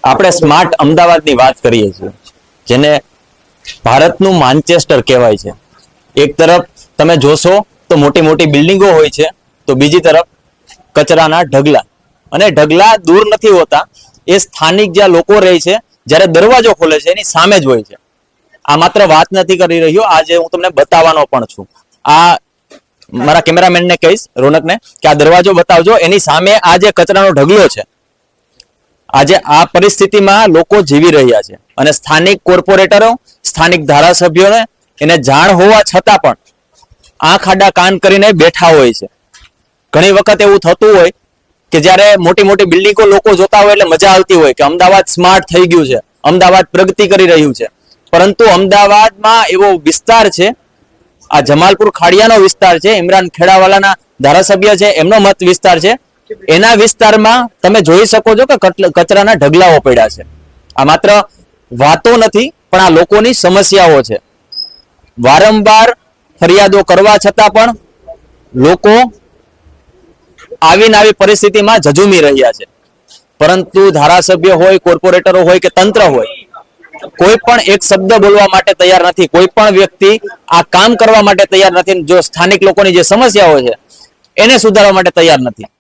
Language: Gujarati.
આપણે સ્માર્ટ અમદાવાદની વાત કરીએ છીએ, જેને ભારતનું માન્ચેસ્ટર કહેવાય છે. એક તરફ તમે જોશો તો મોટી મોટી બિલ્ડિંગો હોય છે, તો બીજી તરફ કચરાના ઢગલા. અને ઢગલા દૂર નથી હોતા, એ સ્થાનિક જ્યાં લોકો રહે છે, જ્યારે દરવાજો ખોલે છે એની સામે જ હોય છે. આ માત્ર વાત નથી કરી રહ્યો, આજે હું તમને બતાવવાનો પણ છું. આ મારા કેમેરામેનને કહીશ, રોનકને, કે આ દરવાજો બતાવજો, એની સામે આ જે કચરાનો ઢગલો છે. આજે આ પરિસ્થિતિમાં લોકો જીવી રહ્યા છે અને સ્થાનિક કોર્પોરેટરો, સ્થાનિક ધારાસભ્યોને એને જાણ હોવા છતાં પણ આંખ આડા કાન કરીને બેઠા હોય છે. ઘણી વખત એવું થતું હોય કે જ્યારે મોટી મોટી બિલ્ડિંગો લોકો જોતા હોય એટલે મજા આવતી હોય કે અમદાવાદ સ્માર્ટ થઈ ગયું છે, અમદાવાદ પ્રગતિ કરી રહ્યું છે. પરંતુ અમદાવાદમાં એવો વિસ્તાર છે, આ જમાલપુર ખાડિયાનો વિસ્તાર છે, ઇમરાન ખેડાવાલાના ધારાસભ્ય છે, એમનો મત વિસ્તાર છે. એના વિસ્તારમાં તમે જોઈ શકો છો કે કચરાના ઢગલાઓ પડ્યા છે. આ માત્ર વાતો નથી, પણ આ લોકોની સમસ્યાઓ છે. વારંવાર ફરિયાદો કરવા છતાં પણ લોકો આવીને આવી પરિસ્થિતિમાં ઝઝૂમી રહ્યા છે. પરંતુ ધારાસભ્ય હોય, કોર્પોરેટરો હોય કે તંત્ર હોય, કોઈ પણ એક શબ્દ બોલવા માટે તૈયાર નથી. કોઈ પણ વ્યક્તિ આ કામ કરવા માટે તૈયાર નથી. જો સ્થાનિક લોકોની જે સમસ્યાઓ છે એને સુધારવા માટે તૈયાર નથી.